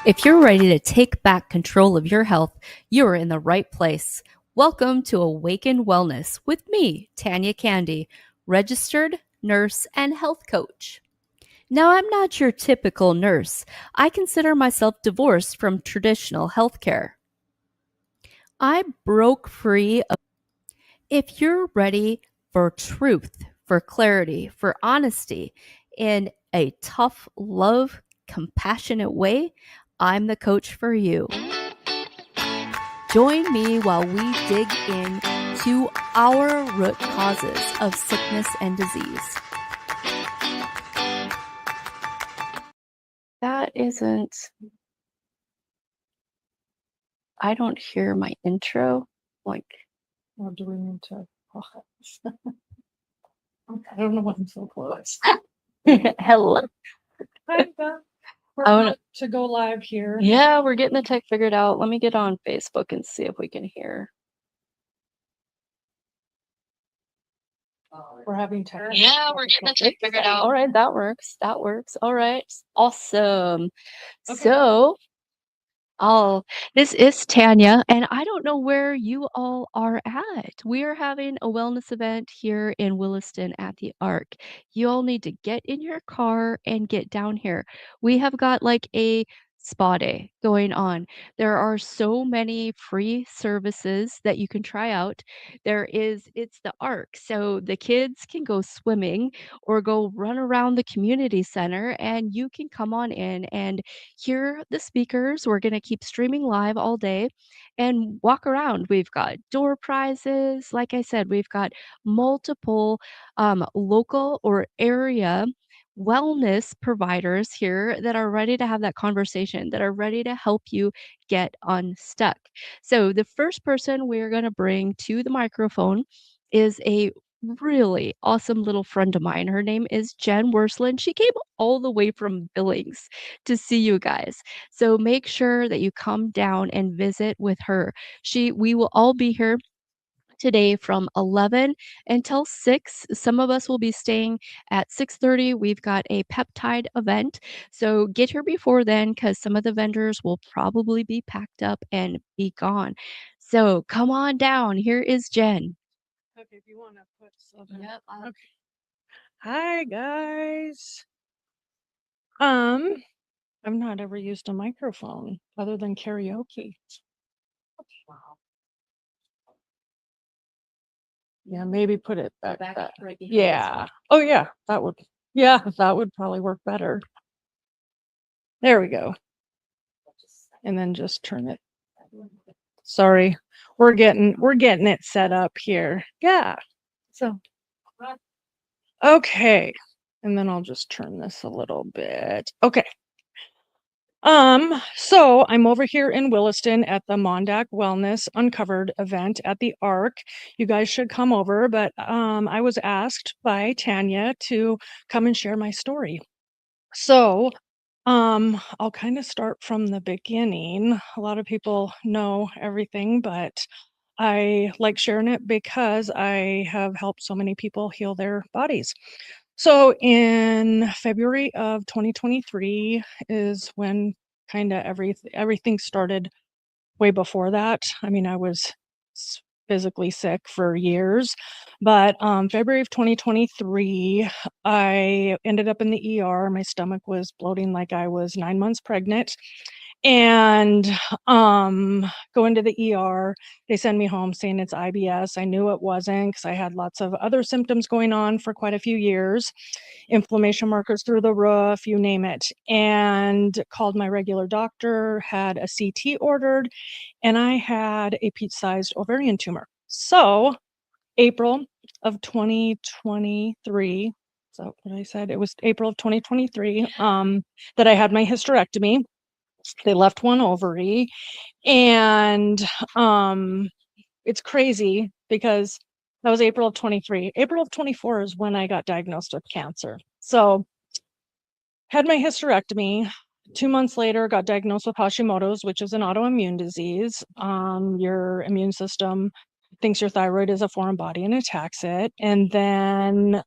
If you're ready to take back control of your health, you're in the right place. Welcome to Awaken Wellness with me, Tanya Candy, registered nurse and health coach. Now, I'm not your typical nurse. I consider myself divorced from traditional healthcare. I broke free of. If you're ready for truth, for clarity, for honesty in a tough, love, compassionate way, I'm the coach for you. Join me while we dig into our root causes of sickness and disease. That isn't. I don't hear my intro. Like, or do we need to pause? I don't know why I'm so close. hello. Hi, Beth. We're Oh, about to go live here. Yeah, we're getting the tech figured out. Let me get on Facebook and see if we can hear. We're having tech. Yeah, we're getting the tech figured out. All right, that works. That works. All right. Awesome. Okay. So, this is Tanya, and I don't know where you all are at. We are having a wellness event here in Williston at the Arc. You all need to get in your car and get down here. We have got like a spa day going on. There are so many free services that you can try out. It's the Arc, so the kids can go swimming or go run around the community center, and you can come on in and hear the speakers. We're going to keep streaming live all day and walk around. We've got door prizes. Like I said, we've got multiple local or area wellness providers here that are ready to have that conversation, that are ready to help you get unstuck. So, the first person we're going to bring to the microphone is a really awesome little friend of mine. Her name is Jen Wersland. She came all the way from Billings to see you guys. So make sure that you come down and visit with her. We will all be here today from 11 until 6. Some of us will be staying at 6:30. We've got a peptide event. So get here before then cuz some of the vendors will probably be packed up and be gone. So come on down. Here is Jen. Okay, if you want to put something. Yep. Okay. Hi guys. I've not ever used a microphone other than karaoke. Yeah, maybe put it back. Right Yeah. Oh yeah, that would probably work better. There we go. And then just turn it. Sorry. We're getting it set up here. Yeah. So okay. And then I'll just turn this a little bit. Okay. So I'm over here in Williston at the MonDak Wellness Uncovered event at the Arc. You guys should come over, but I was asked by Tanya to come and share my story. So I'll kind of start from the beginning. A lot of people know everything, but I like sharing it because I have helped so many people heal their bodies. So in February of 2023 is when kind of everything started. Way before that, I mean, I was physically sick for years, but February of 2023, I ended up in the ER. My stomach was bloating like I was 9 months pregnant. And go into the ER. They send me home saying it's IBS. I knew it wasn't because I had lots of other symptoms going on for quite a few years, inflammation markers through the roof, you name it. And called my regular doctor, had a CT ordered, and I had a peach-sized ovarian tumor. So April of 2023, so what I said, it was April of 2023 that I had my hysterectomy. They left one ovary, and it's crazy because that was April of 23. April of 24 is when I got diagnosed with cancer. So had my hysterectomy. 2 months later, got diagnosed with Hashimoto's, which is an autoimmune disease. Your immune system thinks your thyroid is a foreign body and attacks it. And then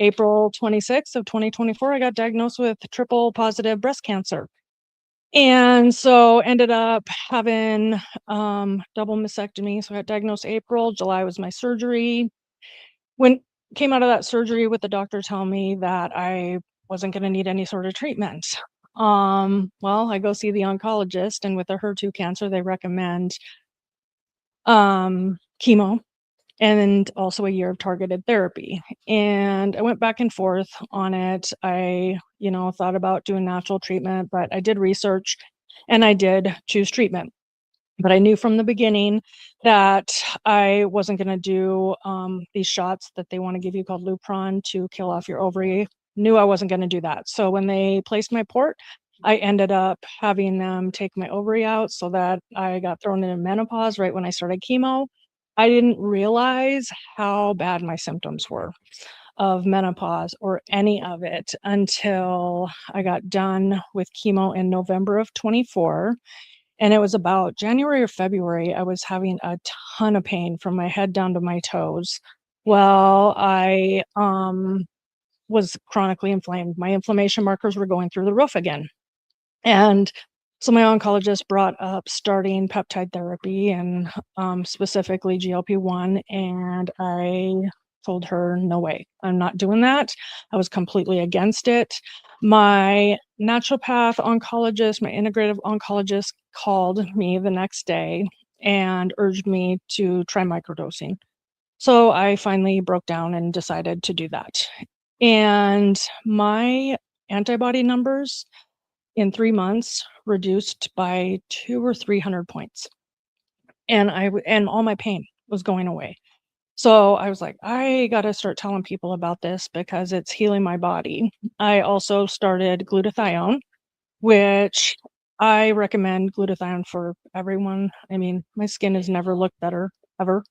April 26th of 2024, I got diagnosed with triple positive breast cancer. And so ended up having double mastectomy. So I got diagnosed April, July was my surgery. When came out of that surgery with the doctor telling me that I wasn't going to need any sort of treatment. Well, I go see the oncologist, and with the HER2 cancer, they recommend chemo and also a year of targeted therapy. And I went back and forth on it. I, thought about doing natural treatment, but I did research and I did choose treatment. But I knew from the beginning that I wasn't going to do these shots that they want to give you called Lupron to kill off your ovary. Knew I wasn't going to do that. So when they placed my port, I ended up having them take my ovary out so that I got thrown into menopause right when I started chemo. I didn't realize how bad my symptoms were of menopause or any of it until I got done with chemo in November of 24. And it was about January or February, I was having a ton of pain from my head down to my toes. Well, I was chronically inflamed. My inflammation markers were going through the roof again. And so my oncologist brought up starting peptide therapy and specifically GLP-1. And I told her, no way, I'm not doing that. I was completely against it. My naturopath oncologist, my integrative oncologist called me the next day and urged me to try microdosing. So I finally broke down and decided to do that. And my antibody numbers in 3 months reduced by 2 or 300 points. And all my pain was going away. So I was like, I got to start telling people about this because it's healing my body. I also started glutathione, which I recommend glutathione for everyone. I mean, my skin has never looked better ever.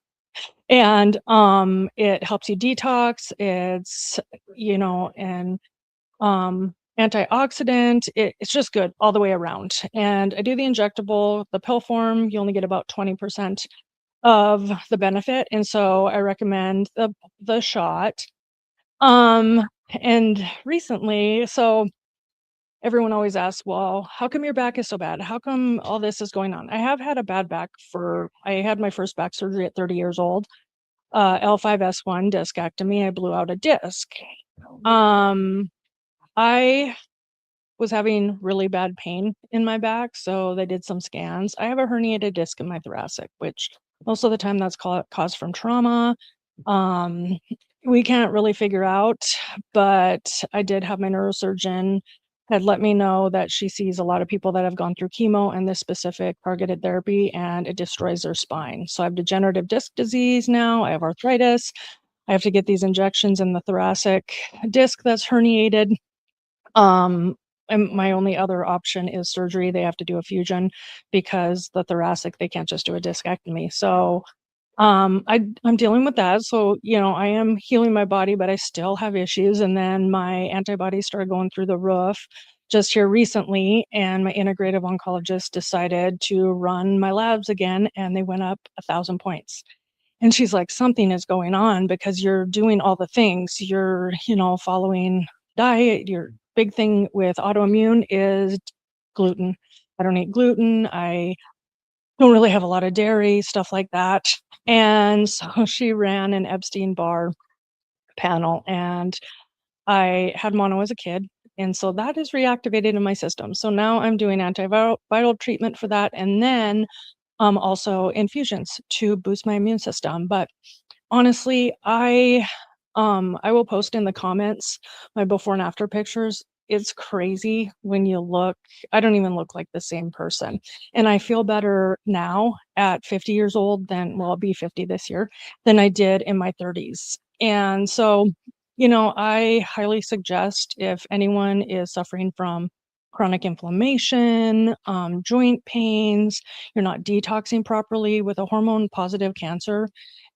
And it helps you detox. It's, and antioxidant. It's just good all the way around. And I do the injectable, the pill form, you only get about 20% of the benefit. And so I recommend the shot. Um, and recently, so everyone always asks, well, how come your back is so bad? How come all this is going on? I have had a bad back I had my first back surgery at 30 years old. L5S1 discectomy. I blew out a disc. I was having really bad pain in my back, so they did some scans. I have a herniated disc in my thoracic, which most of the time that's caused from trauma. Um, we can't really figure out, but I did have my neurosurgeon had let me know that she sees a lot of people that have gone through chemo and this specific targeted therapy, and it destroys their spine. So I have degenerative disc disease now. I have arthritis. I have to get these injections in the thoracic disc that's herniated. And my only other option is surgery. They have to do a fusion because the thoracic, they can't just do a discectomy. So I'm dealing with that. So, I am healing my body, but I still have issues. And then my antibodies started going through the roof just here recently. And my integrative oncologist decided to run my labs again, and they went up 1,000 points. And she's like, something is going on because you're doing all the things. You're, following diet. Your big thing with autoimmune is gluten. I don't eat gluten. I don't really have a lot of dairy, stuff like that. And so she ran an Epstein-Barr panel, and I had mono as a kid. And so that is reactivated in my system. So now I'm doing antiviral treatment for that. And then also infusions to boost my immune system. But honestly, I will post in the comments my before and after pictures. It's crazy when you look. I don't even look like the same person. And I feel better now at 50 years old I'll be 50 this year, than I did in my 30s. And so, I highly suggest if anyone is suffering from chronic inflammation, joint pains, you're not detoxing properly with a hormone positive cancer,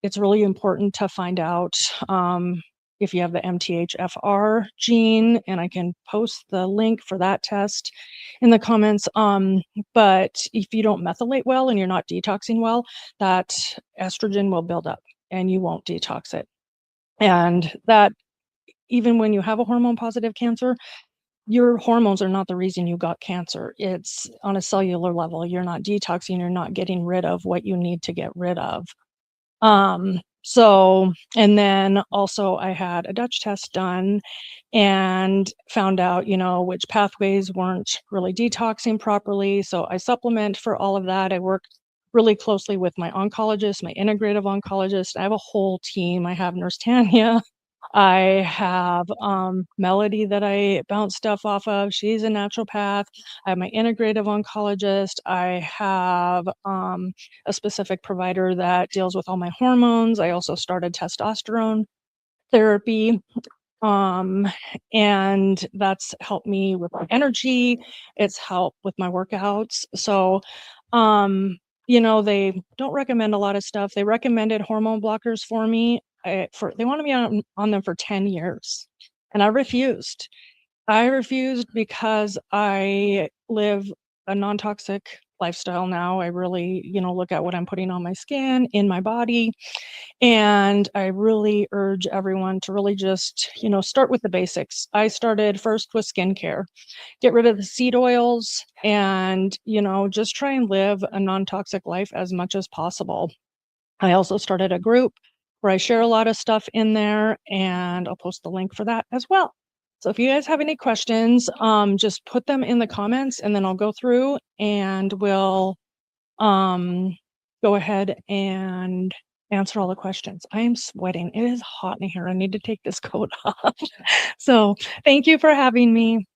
it's really important to find out if you have the MTHFR gene, and I can post the link for that test in the comments. But if you don't methylate well and you're not detoxing well, that estrogen will build up and you won't detox it. And that, even when you have a hormone positive cancer, your hormones are not the reason you got cancer. It's on a cellular level. You're not detoxing, you're not getting rid of what you need to get rid of. So and then also I had a Dutch test done and found out, which pathways weren't really detoxing properly. So I supplement for all of that. I work really closely with my oncologist, my integrative oncologist. I have a whole team. I have Nurse Tanya. I have Melody that I bounce stuff off of. She's a naturopath. I have my integrative oncologist. I have a specific provider that deals with all my hormones. I also started testosterone therapy. Um, and that's helped me with my energy. It's helped with my workouts. So, they don't recommend a lot of stuff. They recommended hormone blockers for me. They wanted me on them for 10 years, and I refused. I refused because I live a non-toxic lifestyle now. I really, look at what I'm putting on my skin, in my body, and I really urge everyone to really just, start with the basics. I started first with skincare. Get rid of the seed oils and, just try and live a non-toxic life as much as possible. I also started a group where I share a lot of stuff in there, and I'll post the link for that as well. So if you guys have any questions, just put them in the comments and then I'll go through and we'll um, go ahead and answer all the questions. I am sweating. It is hot in here. I need to take this coat off. So thank you for having me.